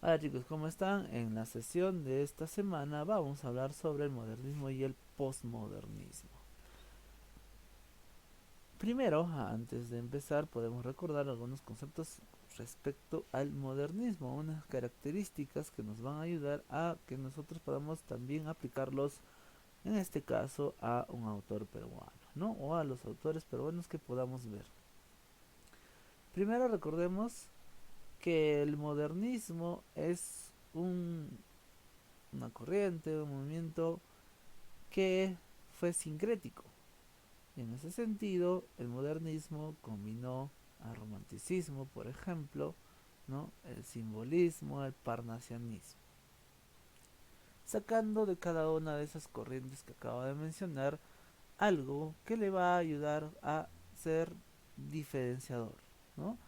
Hola chicos, ¿cómo están? En la sesión de esta semana vamos a hablar sobre el modernismo y el posmodernismo. Primero, antes de empezar, podemos recordar algunos conceptos respecto al modernismo, unas características que nos van a ayudar a que nosotros podamos también aplicarlos, en este caso, a un autor peruano, ¿no? O a los autores peruanos que podamos ver. Primero recordemos que el modernismo es una corriente, un movimiento que fue sincrético. En ese sentido, el modernismo combinó al romanticismo, por ejemplo, ¿no? El simbolismo, el parnasianismo, sacando de cada una de esas corrientes que acabo de mencionar algo que le va a ayudar a ser diferenciador, ¿no?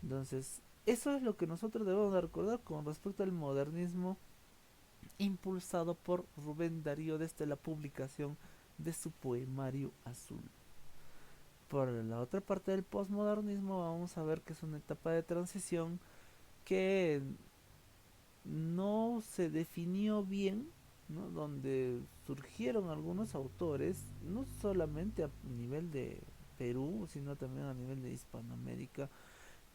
Entonces, eso es lo que nosotros debemos de recordar con respecto al modernismo impulsado por Rubén Darío desde la publicación de su poemario Azul. Por la otra parte del postmodernismo vamos a ver que es una etapa de transición que no se definió bien, ¿no? Donde surgieron algunos autores, no solamente a nivel de Perú, sino también a nivel de Hispanoamérica,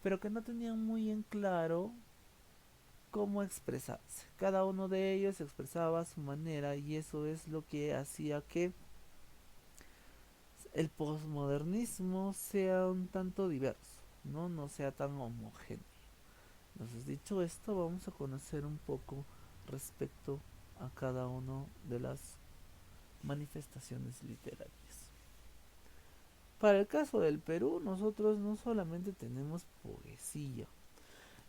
pero que no tenían muy en claro cómo expresarse. Cada uno de ellos expresaba a su manera y eso es lo que hacía que el posmodernismo sea un tanto diverso, no sea tan homogéneo. Entonces, dicho esto, vamos a conocer un poco respecto a cada una de las manifestaciones literarias. Para el caso del Perú, nosotros no solamente tenemos poesía.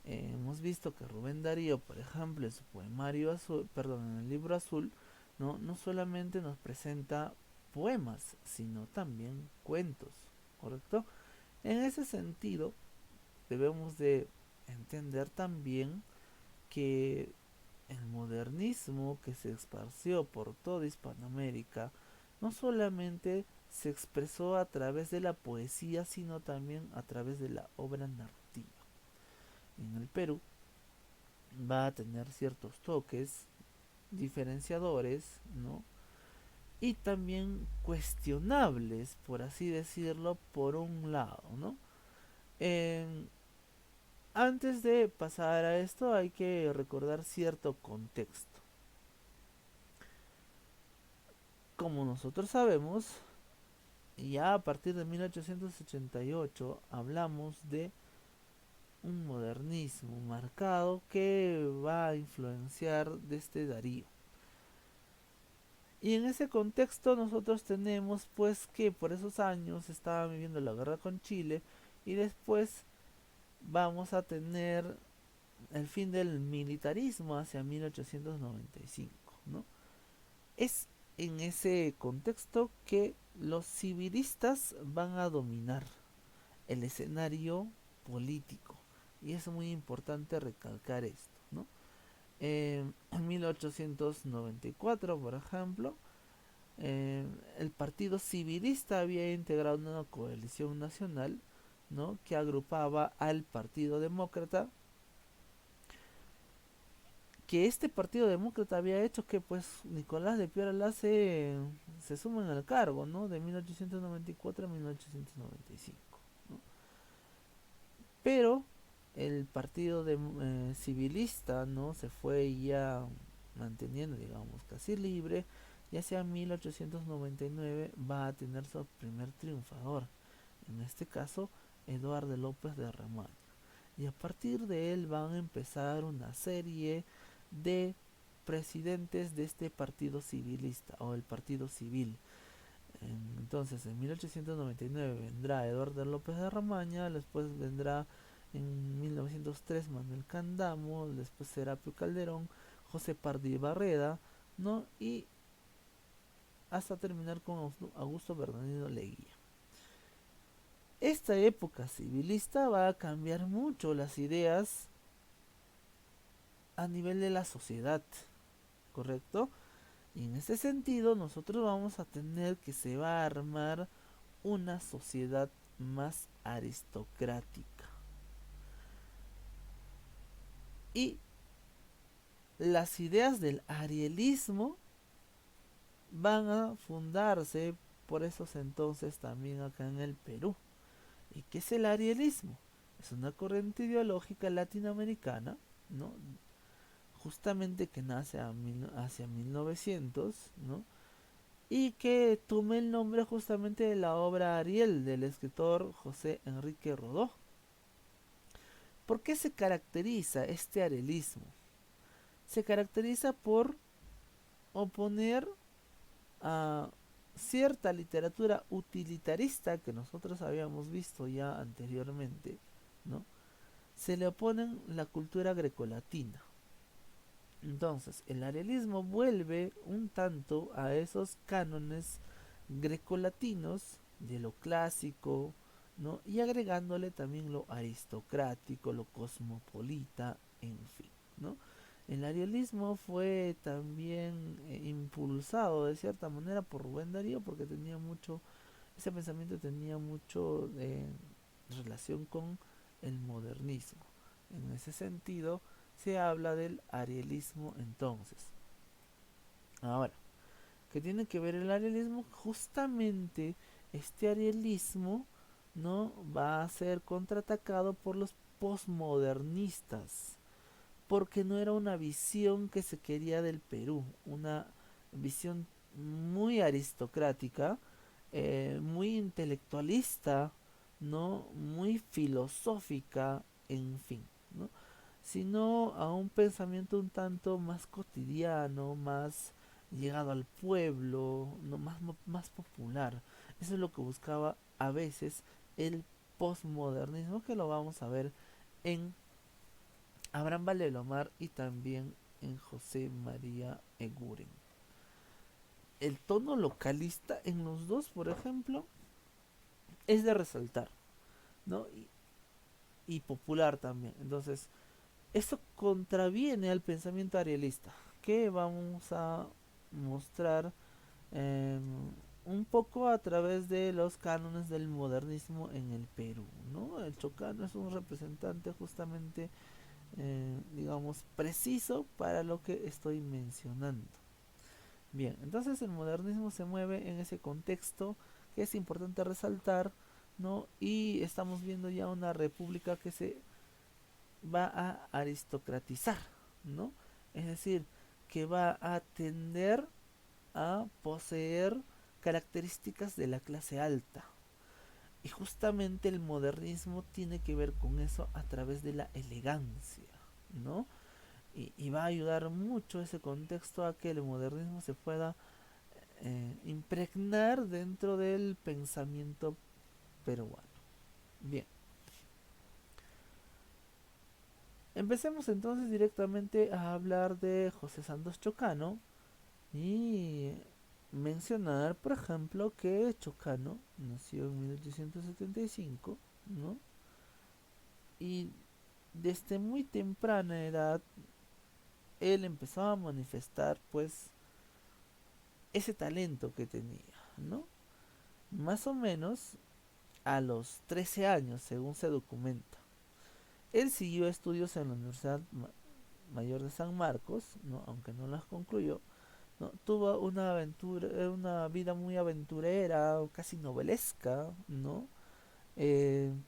Hemos visto que Rubén Darío, por ejemplo, en su poemario azul, perdón, en el libro azul, no solamente nos presenta poemas, sino también cuentos, ¿correcto? En ese sentido, debemos de entender también que el modernismo que se esparció por toda Hispanoamérica no solamente se expresó a través de la poesía, sino también a través de la obra narrativa. En el Perú va a tener ciertos toques diferenciadores, ¿no? Y también cuestionables, por así decirlo, por un lado, ¿no? En Antes de pasar a esto hay que recordar cierto contexto. Como nosotros sabemos, ya a partir de 1888 hablamos de un modernismo marcado que va a influenciar desde Darío. Y en ese contexto nosotros tenemos pues que por esos años estaba viviendo la guerra con Chile y después vamos a tener el fin del militarismo hacia 1895, ¿no? Es en ese contexto que los civilistas van a dominar el escenario político. Y es muy importante recalcar esto, ¿no? En 1894, por ejemplo, el Partido Civilista había integrado una coalición nacional, ¿no? Que agrupaba al Partido Demócrata, que este Partido Demócrata había hecho que pues Nicolás de Pioralá se sumen al cargo, ¿no? De 1894 a 1895, ¿no? Pero el partido civilista, ¿no? Se fue ya manteniendo, digamos, casi libre, y hacia 1899 va a tener su primer triunfador, en este caso Eduardo López de Ramaña. Y a partir de él van a empezar una serie de presidentes de este partido civilista o el partido civil. Entonces, en 1899 vendrá Eduardo López de Ramaña, después vendrá en 1903 Manuel Candamo, después Serapio Calderón, José Pardi Barreda, ¿no? Y hasta terminar con Augusto Bernardino Leguía. Esta época civilista va a cambiar mucho las ideas a nivel de la sociedad, ¿correcto? Y en este sentido nosotros vamos a tener que se va a armar una sociedad más aristocrática. Y las ideas del arielismo van a fundarse por esos entonces también acá en el Perú. ¿Y qué es el arielismo? Es una corriente ideológica latinoamericana, ¿no? Justamente que nace hacia 1900, ¿no? Y que toma el nombre justamente de la obra Ariel del escritor José Enrique Rodó. ¿Por qué se caracteriza este arielismo? Se caracteriza por oponer a cierta literatura utilitarista que nosotros habíamos visto ya anteriormente, ¿no? Se le oponen la cultura grecolatina. Entonces, el arealismo vuelve un tanto a esos cánones grecolatinos de lo clásico, ¿no? Y agregándole también lo aristocrático, lo cosmopolita, en fin, ¿no? El arealismo fue también impulsado de cierta manera por Rubén Darío porque tenía mucho, ese pensamiento tenía mucho relación con el modernismo. En ese sentido, se habla del arielismo entonces. Ahora, ¿qué tiene que ver el arielismo? Justamente este arielismo no va a ser contraatacado por los posmodernistas, porque no era una visión que se quería del Perú, una visión muy aristocrática, muy intelectualista, no muy filosófica, en fin, ¿no? Sino a un pensamiento un tanto más cotidiano, más llegado al pueblo, no más popular. Eso es lo que buscaba a veces el postmodernismo, que lo vamos a ver en Abraham Valdelomar y también en José María Eguren. El tono localista en los dos, por ejemplo, es de resaltar, ¿no? Y popular también. Entonces, eso contraviene al pensamiento arielista, que vamos a mostrar eh, un poco a través de los cánones del modernismo en el Perú, ¿no? El Chocano es un representante justamente, digamos, preciso para lo que estoy mencionando. Bien, entonces el modernismo se mueve en ese contexto que es importante resaltar, ¿no? Y estamos viendo ya una república que se va a aristocratizar, ¿no? Es decir, que va a tender a poseer características de la clase alta. Y justamente el modernismo tiene que ver con eso a través de la elegancia, ¿no? Y va a ayudar mucho ese contexto a que el modernismo se pueda impregnar dentro del pensamiento peruano. Bien, empecemos entonces directamente a hablar de José Santos Chocano y mencionar, por ejemplo, que Chocano nació en 1875, ¿no? Y desde muy temprana edad él empezó a manifestar pues ese talento que tenía, ¿no? Más o menos a los 13 años, según se documenta. Él siguió estudios en la Universidad Mayor de San Marcos, ¿no? Aunque no las concluyó, ¿no? Tuvo una aventura, una vida muy aventurera, casi novelesca, ¿no?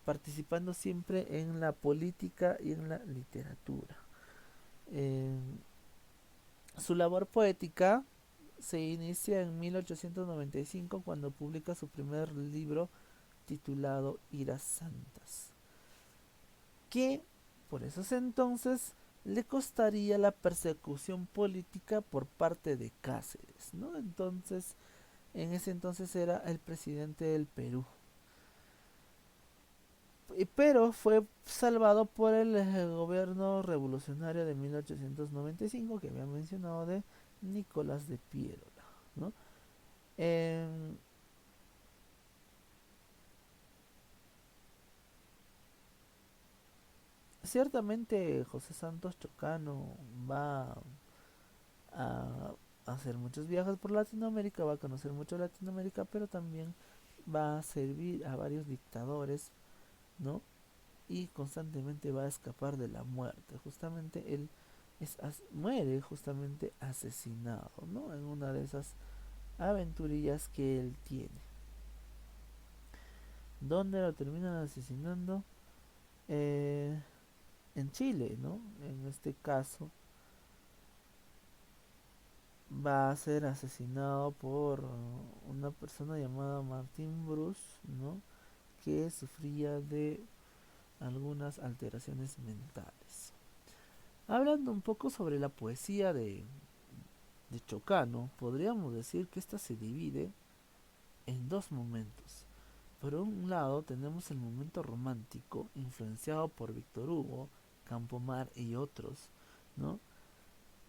Participando siempre en la política y en la literatura. Eh, Su labor poética se inicia en 1895 cuando publica su primer libro titulado Iras Santas, que por esos entonces le costaría la persecución política por parte de Cáceres, ¿no? Entonces, en ese entonces era el presidente del Perú. Pero fue salvado por el gobierno revolucionario de 1895 que había mencionado de Nicolás de Piérola, ¿no? En, Ciertamente José Santos Chocano va a hacer muchos viajes por Latinoamérica, va a conocer mucho Latinoamérica, pero también va a servir a varios dictadores, ¿no? Y constantemente va a escapar de la muerte. Justamente él muere justamente asesinado, ¿no? En una de esas aventurillas que él tiene. ¿Dónde lo terminan asesinando? Eh, en Chile, ¿no? En este caso va a ser asesinado por una persona llamada Martin Bruce, ¿no? Que sufría de algunas alteraciones mentales. Hablando un poco sobre la poesía de Chocano, podríamos decir que esta se divide en dos momentos. Por un lado tenemos el momento romántico, influenciado por Víctor Hugo, Campomar y otros, ¿no?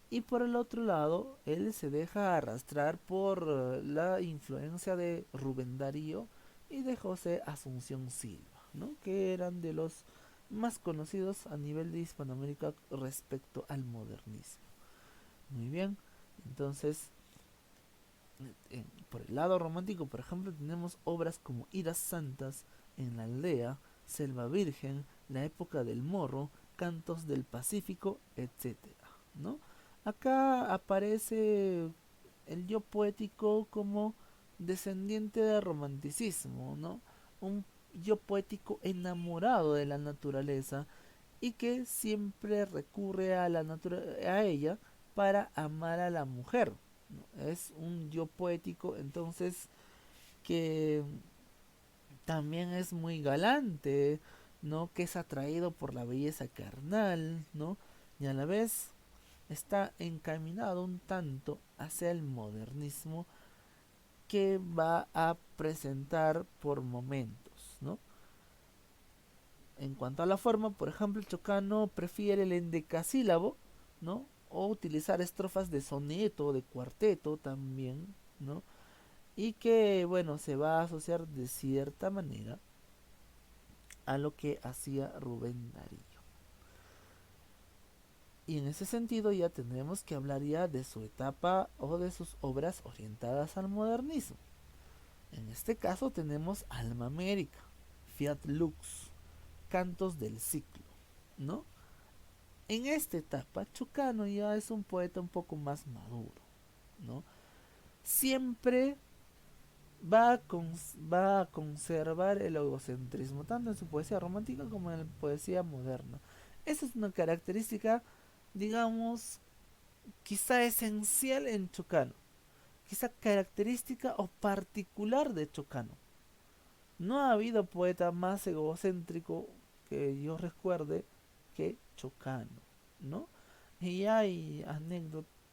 Y por el otro lado, él se deja arrastrar por la influencia de Rubén Darío y de José Asunción Silva, ¿no? Que eran de los más conocidos a nivel de Hispanoamérica respecto al modernismo. Muy bien, entonces por el lado romántico, por ejemplo, tenemos obras como Iras Santas, En la Aldea, Selva Virgen, La Época del Morro, Cantos del Pacífico, etcétera, ¿no? Acá aparece el yo poético como descendiente del romanticismo, ¿no? Un yo poético enamorado de la naturaleza y que siempre recurre a ella para amar a la mujer, ¿no? Es un yo poético, entonces, que también es muy galante, ¿no? Que es atraído por la belleza carnal, ¿no? Y a la vez está encaminado un tanto hacia el modernismo que va a presentar por momentos, ¿no? En cuanto a la forma, por ejemplo, el chocano prefiere el endecasílabo, ¿no? O utilizar estrofas de soneto, de cuarteto también, ¿no? Y que, bueno, se va a asociar de cierta manera a lo que hacía Rubén Darío. Y en ese sentido ya tendremos que hablar ya de su etapa o de sus obras orientadas al modernismo. En este caso tenemos Alma América, Fiat Lux, Cantos del Ciclo, ¿no? En esta etapa, Chocano ya es un poeta un poco más maduro, ¿no? Siempre va a conservar el egocentrismo, tanto en su poesía romántica como en la poesía moderna. Esa es una característica, digamos, quizá esencial en Chocano, quizá característica o particular de Chocano. No ha habido poeta más egocéntrico que yo recuerde que Chocano, ¿no? Y hay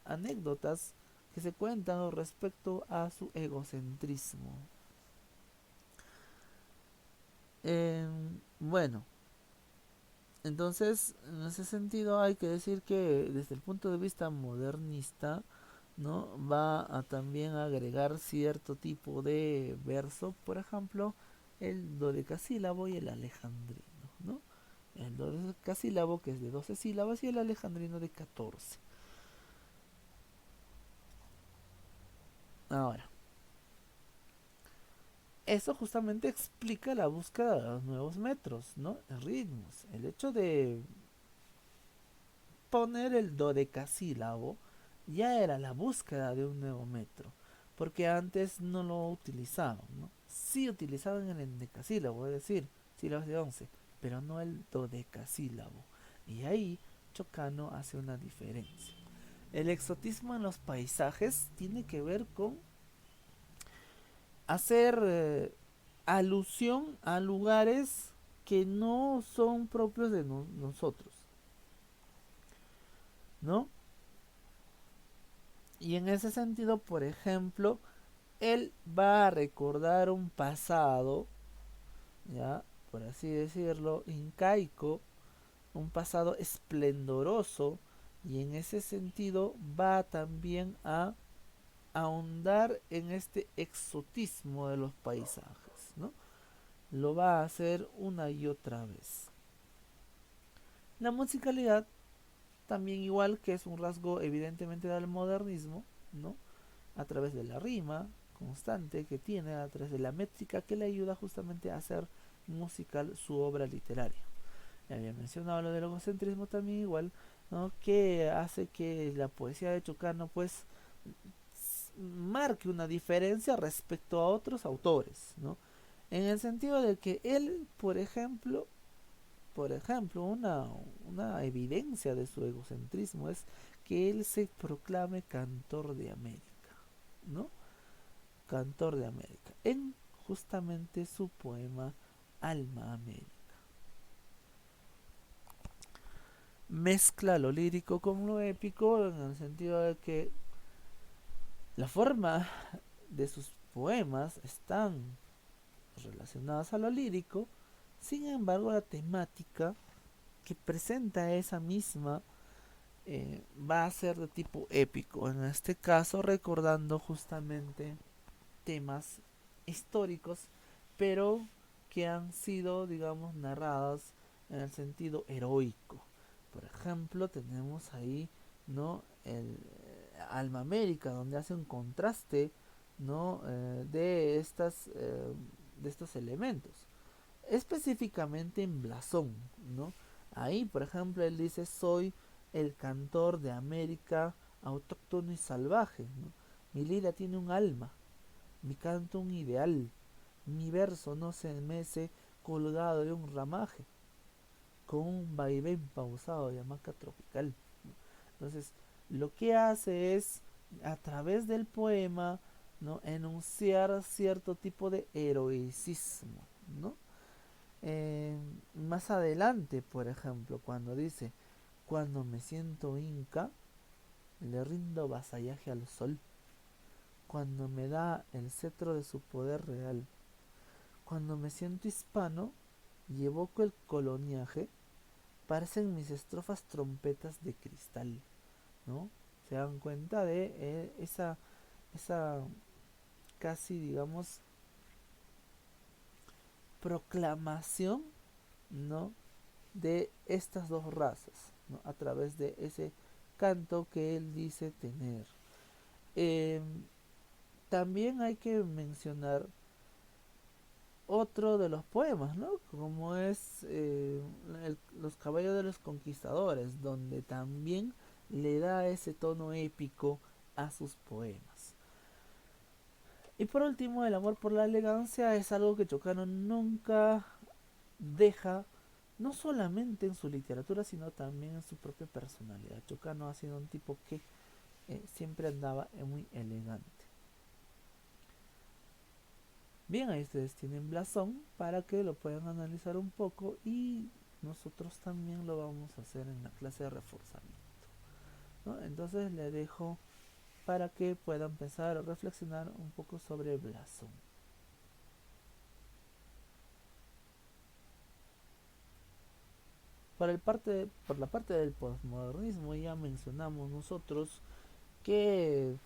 anécdotas que se cuentan respecto a su egocentrismo. Bueno, entonces en ese sentido hay que decir que desde el punto de vista modernista, ¿no? Va a también agregar cierto tipo de verso, por ejemplo, el dodecasílabo y el alejandrino, ¿no? El dodecasílabo que es de 12 sílabas y el alejandrino de 14. Ahora, eso justamente explica la búsqueda de los nuevos metros, ¿no? Ritmos. El hecho de poner el dodecasílabo ya era la búsqueda de un nuevo metro, porque antes no lo utilizaban, ¿no? Sí utilizaban el endecasílabo, es decir, sílabas de 11, pero no el dodecasílabo. Y ahí Chocano hace una diferencia. El exotismo en los paisajes tiene que ver con hacer alusión a lugares que no son propios de nosotros, ¿no? Y en ese sentido, por ejemplo, él va a recordar un pasado, ya, por así decirlo, incaico, un pasado esplendoroso, y en ese sentido va también a ahondar en este exotismo de los paisajes, ¿no? Lo va a hacer una y otra vez. La musicalidad también igual que es un rasgo evidentemente del modernismo, ¿no? A través de la rima constante que tiene, a través de la métrica que le ayuda justamente a hacer musical su obra literaria. Ya había mencionado lo del egocentrismo también igual, ¿no? Que hace que la poesía de Chocano pues marque una diferencia respecto a otros autores, ¿no? En el sentido de que él, por ejemplo, una evidencia de su egocentrismo es que él se proclame cantor de América, ¿no? Cantor de América, en justamente su poema Alma América. Mezcla lo lírico con lo épico en el sentido de que la forma de sus poemas están relacionadas a lo lírico, sin embargo la temática que presenta esa misma va a ser de tipo épico, en este caso recordando justamente temas históricos, pero que han sido, digamos, narradas en el sentido heroico. Por ejemplo, tenemos ahí, ¿no? El Alma América, donde hace un contraste, ¿no? De estos elementos. Específicamente en blasón, ¿no? Ahí, por ejemplo, él dice, soy el cantor de América autóctono y salvaje, ¿no? Mi lira tiene un alma, mi canto un ideal, mi verso no se mece colgado de un ramaje, con un vaivén pausado de hamaca tropical. Entonces, lo que hace es, a través del poema, ¿no? Enunciar cierto tipo de heroicismo, ¿no? Más adelante, por ejemplo, cuando dice, cuando me siento inca, le rindo vasallaje al sol, cuando me da el cetro de su poder real, cuando me siento hispano y evoco el coloniaje, parecen mis estrofas trompetas de cristal, ¿no? Se dan cuenta de esa casi, digamos, proclamación, ¿no? De estas dos razas, ¿no? A través de ese canto que él dice tener. Eh, También hay que mencionar otro de los poemas, ¿no? Como es Los caballos de los conquistadores, donde también le da ese tono épico a sus poemas. Y por último, el amor por la elegancia es algo que Chocano nunca deja, no solamente en su literatura, sino también en su propia personalidad. Chocano ha sido un tipo que siempre andaba muy elegante. Bien, ahí ustedes tienen blasón para que lo puedan analizar un poco y nosotros también lo vamos a hacer en la clase de reforzamiento, ¿no? Entonces le dejo para que puedan empezar a reflexionar un poco sobre blasón. Por la parte del posmodernismo ya mencionamos nosotros que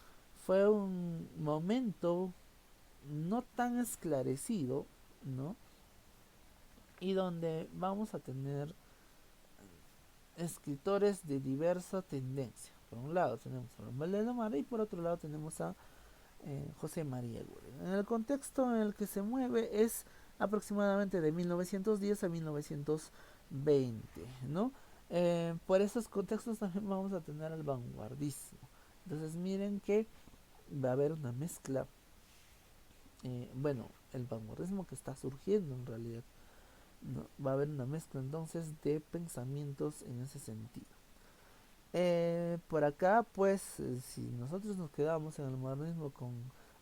fue un momento no tan esclarecido, ¿no? Y donde vamos a tener escritores de diversa tendencia. Por un lado tenemos a Manuel de la Mara y por otro lado tenemos a José María Gurel. En el contexto en el que se mueve es aproximadamente de 1910 a 1920, ¿no? Por esos contextos también vamos a tener al vanguardismo. Entonces miren que va a haber una mezcla, bueno, el vanguardismo que está surgiendo en realidad, ¿no? Va a haber una mezcla entonces de pensamientos en ese sentido. Por acá, pues, si nosotros nos quedamos en el modernismo con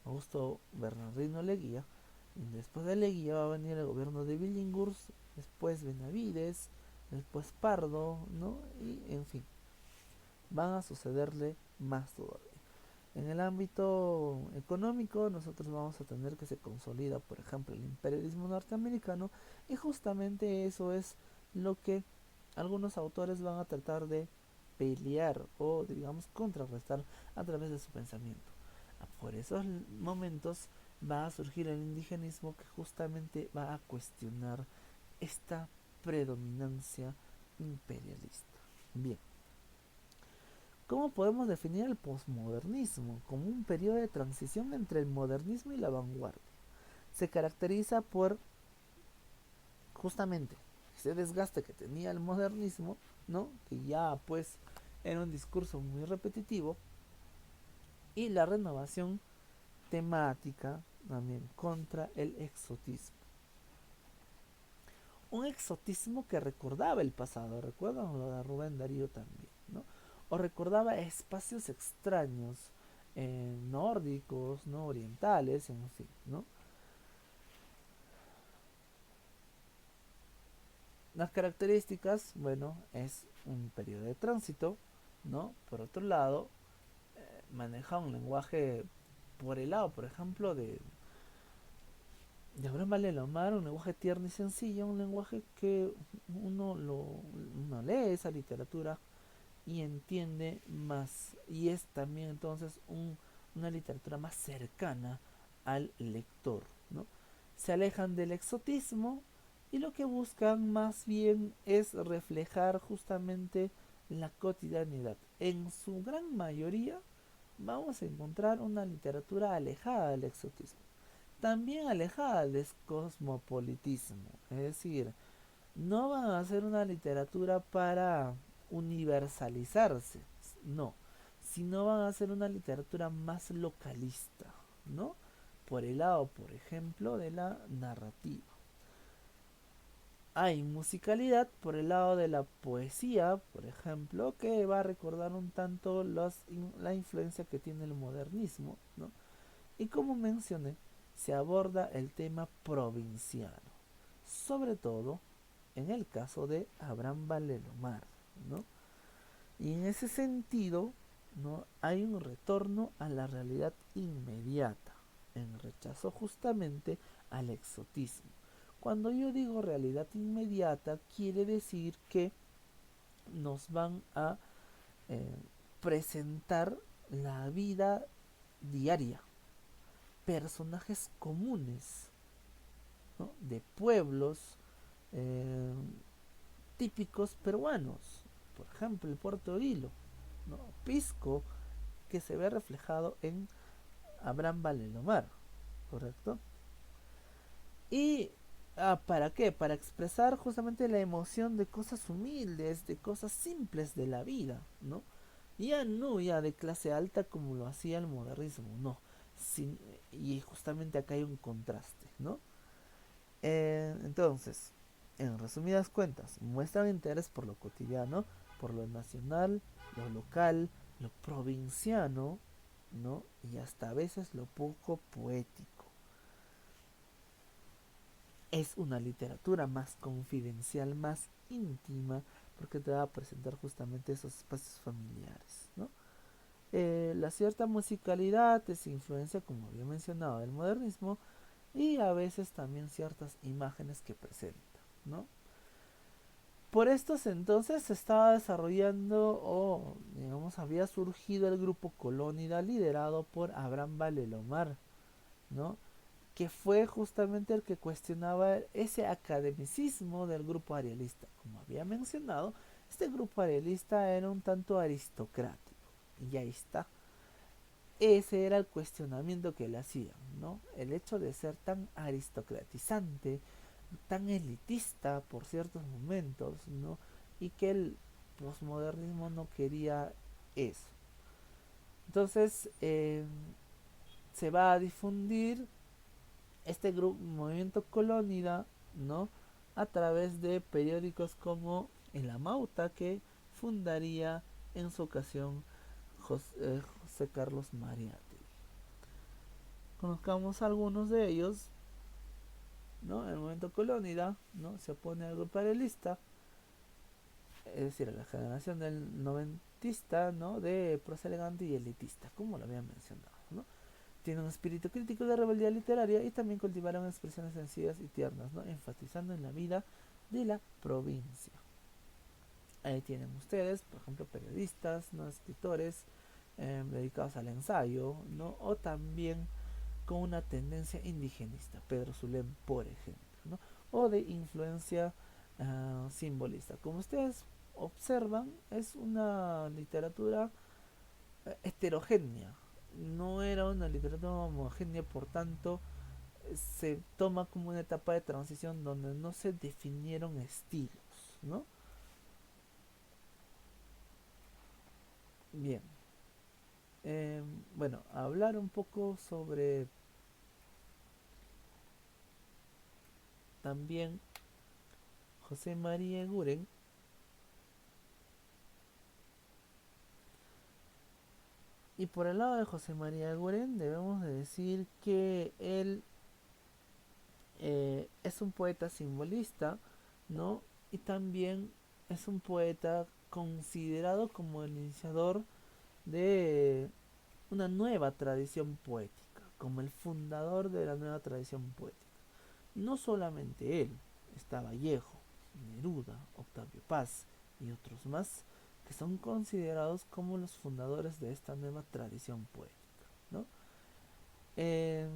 Augusto Bernardino Leguía, después de Leguía va a venir el gobierno de Billinghurst, después Benavides, después Pardo, ¿no? Y en fin, van a sucederle más todavía. En el ámbito económico, nosotros vamos a tener que se consolida, por ejemplo, el imperialismo norteamericano, y justamente eso es lo que algunos autores van a tratar de pelear o, digamos, contrarrestar a través de su pensamiento. Por esos momentos va a surgir el indigenismo que justamente va a cuestionar esta predominancia imperialista. Bien, ¿cómo podemos definir el posmodernismo? Como un periodo de transición entre el modernismo y la vanguardia. Se caracteriza por justamente ese desgaste que tenía el modernismo, ¿no? Que ya pues era un discurso muy repetitivo, y la renovación temática también contra el exotismo. Un exotismo que recordaba el pasado, recuerdan lo de Rubén Darío también, ¿no? O recordaba espacios extraños, nórdicos, no orientales, en fin, ¿no? Las características, bueno, es un periodo de tránsito, ¿no? Por otro lado, maneja un lenguaje por el lado, por ejemplo, de Abraham Valelomar, un lenguaje tierno y sencillo, un lenguaje que uno lee esa literatura y entiende más, y es también entonces una literatura más cercana al lector, ¿no? Se alejan del exotismo y lo que buscan más bien es reflejar justamente la cotidianidad. En su gran mayoría vamos a encontrar una literatura alejada del exotismo, también alejada del cosmopolitismo, es decir, no van a hacer una literatura para universalizarse, no, sino van a hacer una literatura más localista, ¿no? Por el lado, por ejemplo, de la narrativa. Hay musicalidad por el lado de la poesía, por ejemplo, que va a recordar un tanto la influencia que tiene el modernismo, ¿no? Y como mencioné, se aborda el tema provinciano, sobre todo en el caso de Abraham Valelomar, ¿no? Y en ese sentido, ¿no? Hay un retorno a la realidad inmediata, en rechazo justamente al exotismo. Cuando yo digo realidad inmediata, quiere decir que nos van a eh, presentar la vida diaria, personajes comunes, ¿no? De pueblos eh, típicos peruanos, por ejemplo el Puerto Hilo, ¿no? Pisco, que se ve reflejado en Abraham Valelomar, ¿correcto? Y ¿para qué? Para expresar justamente la emoción de cosas humildes, de cosas simples de la vida, ¿no? Ya no ya de clase alta como lo hacía el modernismo, no. Sin, y justamente acá hay un contraste, ¿no? Entonces, en resumidas cuentas, muestran interés por lo cotidiano, por lo nacional, lo local, lo provinciano, ¿no? Y hasta a veces lo poco poético. Es una literatura más confidencial, más íntima, porque te va a presentar justamente esos espacios familiares, ¿no? La cierta musicalidad es influencia, como había mencionado, del modernismo, y a veces también ciertas imágenes que presenta, ¿no? Por estos entonces se estaba desarrollando o digamos había surgido el grupo Colónida liderado por Abraham Valelomar, ¿no? Que fue justamente el que cuestionaba ese academicismo del grupo arielista. Como había mencionado, este grupo arielista era un tanto aristocrático. Y ahí está. Ese era el cuestionamiento que le hacían, ¿no? El hecho de ser tan aristocratizante, tan elitista por ciertos momentos, ¿no? Y que el posmodernismo no quería eso. Entonces se va a difundir este grupo, movimiento colónida, ¿no? A través de periódicos como El Amauta, que fundaría en su ocasión José Carlos Mariátegui. Conozcamos algunos de ellos, ¿no? El movimiento colónida, ¿no? Se opone al grupo realista, es decir, a la generación del noventista, ¿no? De prosa elegante y elitista, como lo había mencionado, ¿no? Tiene un espíritu crítico de rebeldía literaria y también cultivaron expresiones sencillas y tiernas, ¿no? Enfatizando en la vida de la provincia. Ahí tienen ustedes, por ejemplo, periodistas, ¿no? Escritores dedicados al ensayo, ¿no? O también con una tendencia indigenista, Pedro Zulem, por ejemplo, ¿no? O de influencia simbolista. Como ustedes observan, es una literatura heterogénea, no era una literatura homogénea, por tanto, se toma como una etapa de transición donde no se definieron estilos, ¿no? Bien, eh, bueno, hablar un poco sobre también José María Eguren. Y por el lado de José María Eguren debemos de decir que él es un poeta simbolista, ¿no? Y también es un poeta considerado como el iniciador de una nueva tradición poética, como el fundador de la nueva tradición poética. No solamente él, está Vallejo, Neruda, Octavio Paz y otros más que son considerados como los fundadores de esta nueva tradición poética, ¿no? Eh,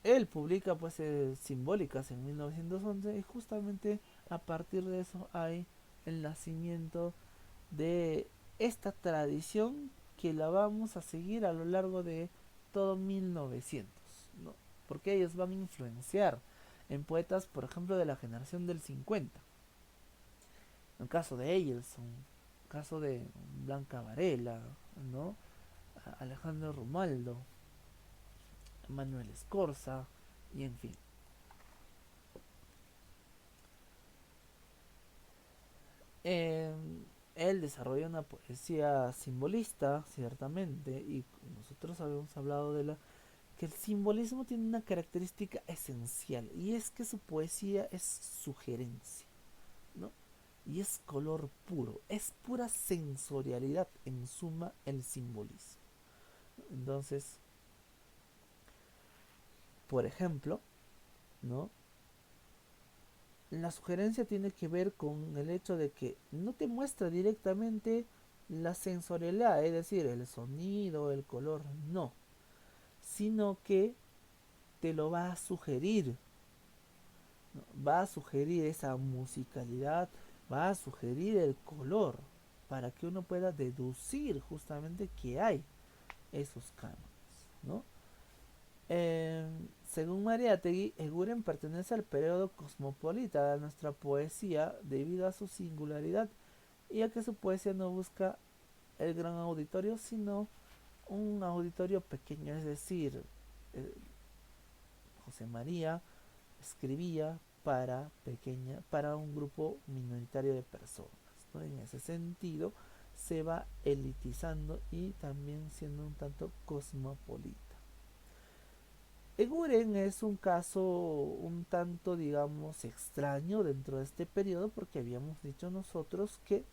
Él publica pues Simbólicas en 1911 y justamente a partir de eso hay el nacimiento de esta tradición que la vamos a seguir a lo largo de todo 1900, ¿no? Porque ellos van a influenciar en poetas, por ejemplo, de la generación del 50. En el caso de Eilson, el caso de Blanca Varela, ¿no? Alejandro Romaldo, Manuel Escorza, y en fin. Eh, Él desarrolla una poesía simbolista, ciertamente, y nosotros habíamos hablado de que el simbolismo tiene una característica esencial, y es que su poesía es sugerencia, ¿no? Y es color puro, es pura sensorialidad, en suma, el simbolismo. Entonces, por ejemplo, ¿no? La sugerencia tiene que ver con el hecho de que no te muestra directamente la sensorialidad, es decir, el sonido, el color, no, sino que te lo va a sugerir, ¿no? Va a sugerir esa musicalidad, va a sugerir el color, para que uno pueda deducir justamente que hay esos cánones, ¿no? Eh, Según Mariátegui, Eguren pertenece al periodo cosmopolita de nuestra poesía debido a su singularidad y a que su poesía no busca el gran auditorio, sino un auditorio pequeño, es decir, eh, José María escribía para un grupo minoritario de personas, ¿no? En ese sentido se va elitizando y también siendo un tanto cosmopolita. Eguren es un caso un tanto, digamos, extraño dentro de este periodo porque habíamos dicho nosotros que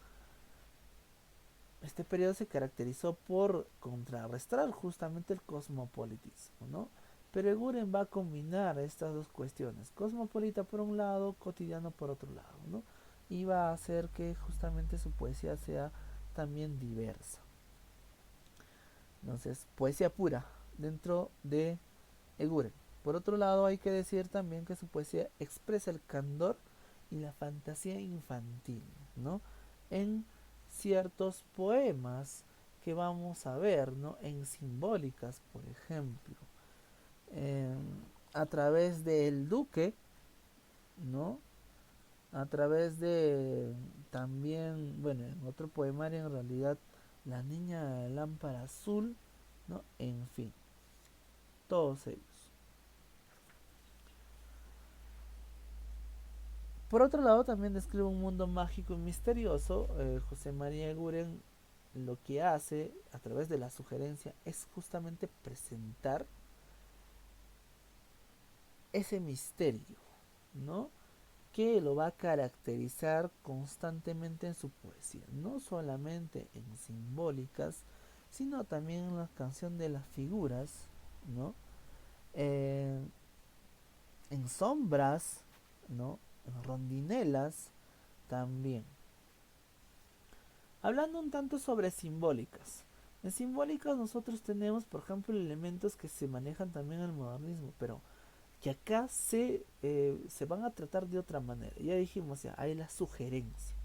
este periodo se caracterizó por contrarrestar justamente el cosmopolitismo, ¿no? Pero Eguren va a combinar estas dos cuestiones, cosmopolita por un lado, cotidiano por otro lado, ¿no? Y va a hacer que justamente su poesía sea también diversa. Entonces, poesía pura dentro de Eguren. Por otro lado, hay que decir también que su poesía expresa el candor y la fantasía infantil, ¿no? En ciertos poemas que vamos a ver, ¿no? En Simbólicas, por ejemplo, eh, a través del Duque, ¿no? A través de también, bueno, en otro poemario en realidad, La niña de la lámpara azul, ¿no? En fin, todos ellos. Por otro lado, también describe un mundo mágico y misterioso. José María Eguren lo que hace a través de la sugerencia es justamente presentar ese misterio, ¿no? Que lo va a caracterizar constantemente en su poesía, no solamente en Simbólicas, sino también en la canción de las figuras, ¿no? Eh, en Sombras, ¿no? En Rondinelas también. Hablando un tanto sobre simbólicas. En simbólicas nosotros tenemos, por ejemplo, elementos que se manejan también en el modernismo, pero que acá se van a tratar de otra manera. Ya dijimos, ya hay la sugerencia.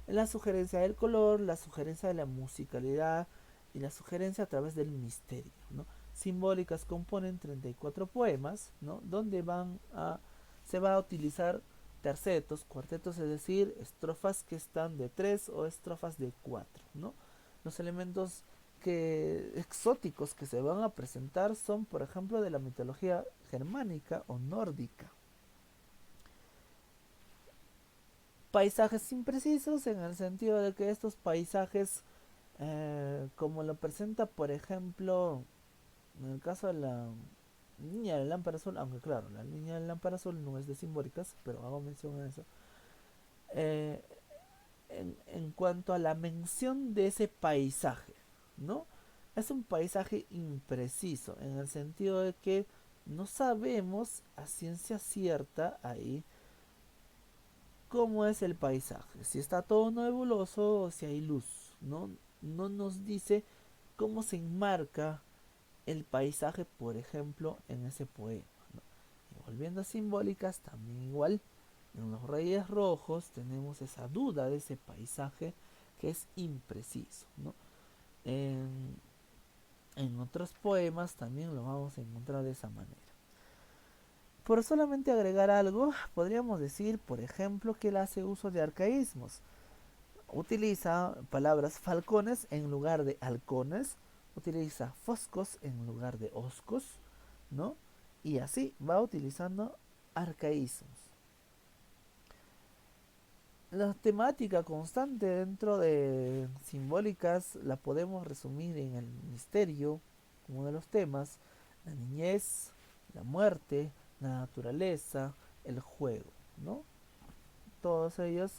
La sugerencia del color, la sugerencia de la musicalidad y la sugerencia a través del misterio, ¿no? Simbólicas componen 34 poemas, ¿no? Donde se va a utilizar tercetos, cuartetos, es decir, estrofas que están de 3 o estrofas de 4, ¿no? Los elementos exóticos que se van a presentar son, por ejemplo, de la mitología germánica o nórdica. Paisajes imprecisos en el sentido de que estos paisajes, como lo presenta, por ejemplo, en el caso de la niña de la lámpara azul, aunque claro, la niña de la lámpara azul no es de simbólicas, pero hago mención a eso. eh, en cuanto a la mención de ese paisaje, ¿no? Es un paisaje impreciso, en el sentido de que no sabemos a ciencia cierta ahí cómo es el paisaje, si está todo nebuloso o si hay luz, ¿no? No nos dice cómo se enmarca el paisaje, por ejemplo, en ese poema, ¿no? Y volviendo a simbólicas, también igual, en los Reyes Rojos tenemos esa duda de ese paisaje que es impreciso, ¿no? En, en otros poemas también lo vamos a encontrar de esa manera. Por solamente agregar algo, podríamos decir, por ejemplo, que él hace uso de arcaísmos. Utiliza palabras falcones en lugar de halcones, utiliza foscos en lugar de oscos, ¿no? Y así va utilizando arcaísmos. La temática constante dentro de simbólicas la podemos resumir en el misterio, como de los temas, la niñez, la muerte, la naturaleza, el juego, ¿no? Todos ellos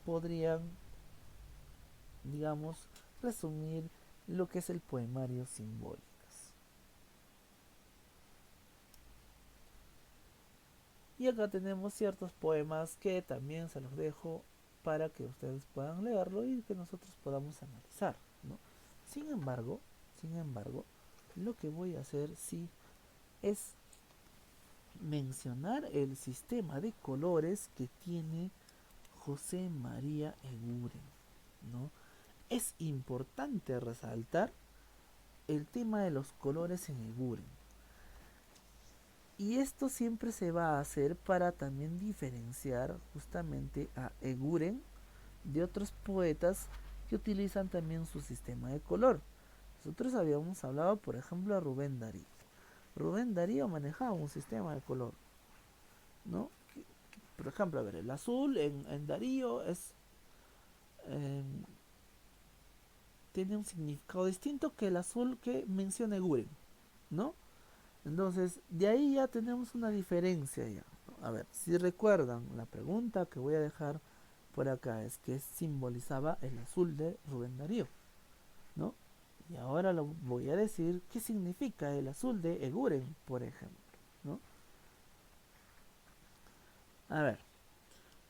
podrían, digamos, resumir lo que es el poemario simbólicas. Y acá tenemos ciertos poemas que también se los dejo para que ustedes puedan leerlo y que nosotros podamos analizar, ¿no? Sin embargo, sin embargo, lo que voy a hacer sí es mencionar el sistema de colores que tiene José María Eguren, ¿no? Es importante resaltar el tema de los colores en Eguren. Y esto siempre se va a hacer para también diferenciar justamente a Eguren de otros poetas que utilizan también su sistema de color. Nosotros habíamos hablado, por ejemplo, de Rubén Darío. Rubén Darío manejaba un sistema de color, ¿no? Por ejemplo, a ver, el azul en Darío eh, tiene un significado distinto que el azul que menciona Eguren, ¿no? Entonces, de ahí ya tenemos una diferencia ya, ¿no? A ver, si recuerdan, la pregunta que voy a dejar por acá es que simbolizaba el azul de Rubén Darío, ¿no? Y ahora lo voy a decir qué significa el azul de Eguren, por ejemplo, ¿no? A ver,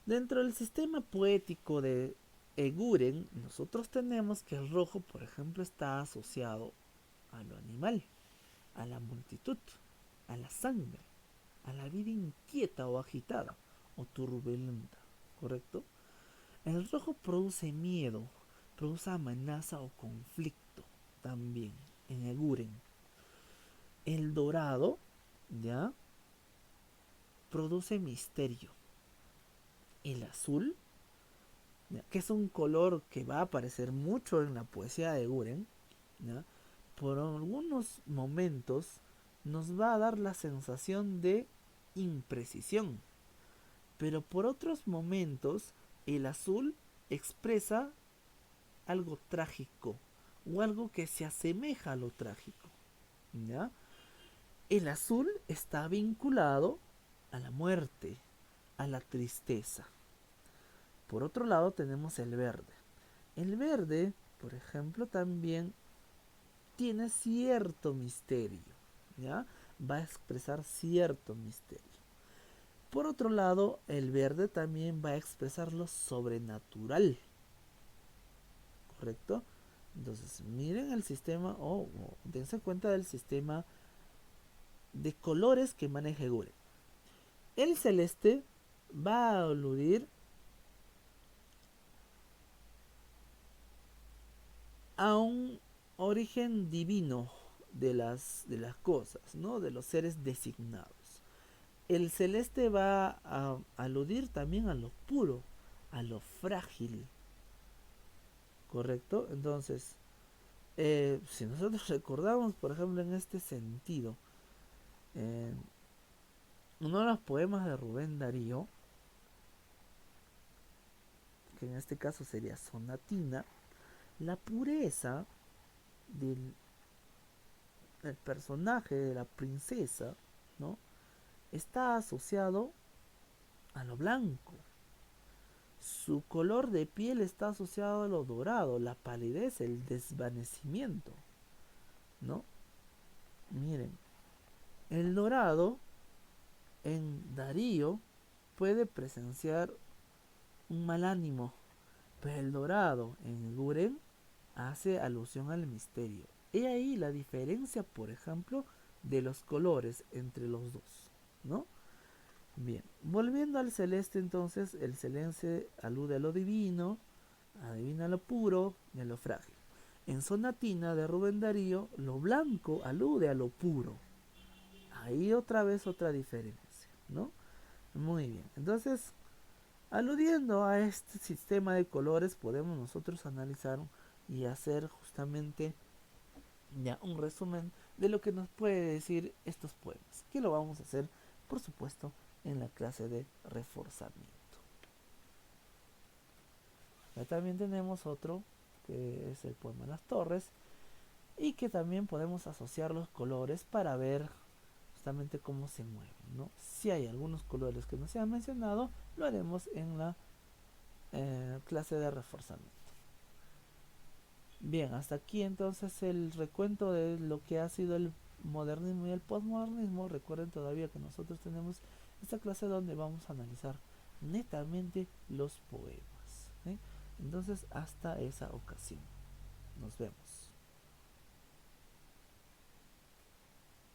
dentro del sistema poético de Eguren, nosotros tenemos que el rojo, por ejemplo, está asociado a lo animal, a la multitud, a la sangre, a la vida inquieta o agitada o turbulenta, ¿correcto? El rojo produce miedo, produce amenaza o conflicto también en Eguren. El dorado, ¿ya? Produce misterio. El azul, ¿ya? Que es un color que va a aparecer mucho en la poesía de Eguren, ¿ya? Por algunos momentos nos va a dar la sensación de imprecisión, pero por otros momentos el azul expresa algo trágico o algo que se asemeja a lo trágico, ¿ya? El azul está vinculado a la muerte, a la tristeza. Por otro lado tenemos el verde. El verde, por ejemplo, también tiene cierto misterio, ¿ya? Va a expresar cierto misterio. Por otro lado, el verde también va a expresar lo sobrenatural, ¿correcto? Entonces, miren el sistema, o dense cuenta del sistema de colores que maneja Gure. El celeste va a aludir a un origen divino de las cosas, ¿no? De los seres designados. El celeste va a aludir también a lo puro, a lo frágil, ¿correcto? Entonces, Si nosotros recordamos, por ejemplo, en este sentido, eh, uno de los poemas de Rubén Darío, que en este caso sería Sonatina, la pureza del el personaje de la princesa, ¿no? Está asociado a lo blanco. Su color de piel está asociado a lo dorado, la palidez, el desvanecimiento, ¿no? Miren, el dorado en Darío puede presenciar un mal ánimo, pero el dorado en Guren hace alusión al misterio. He ahí la diferencia, por ejemplo, de los colores entre los dos, ¿no? Bien, volviendo al celeste entonces, el celeste alude a lo divino, adivina lo puro y a lo frágil. En Sonatina de Rubén Darío, lo blanco alude a lo puro. Ahí otra vez otra diferencia, ¿no? Muy bien, entonces, aludiendo a este sistema de colores, podemos nosotros analizar y hacer justamente ya un resumen de lo que nos puede decir estos poemas, que lo vamos a hacer, por supuesto, en la clase de reforzamiento. Ya también tenemos otro, que es el poema Las Torres, y que también podemos asociar los colores para ver justamente cómo se mueven, ¿no? Si hay algunos colores que no se han mencionado, lo haremos en la clase de reforzamiento. Bien, hasta aquí entonces el recuento de lo que ha sido el modernismo y el postmodernismo. Recuerden todavía que nosotros tenemos esta clase donde vamos a analizar netamente los poemas, ¿sí? Entonces, hasta esa ocasión. Nos vemos.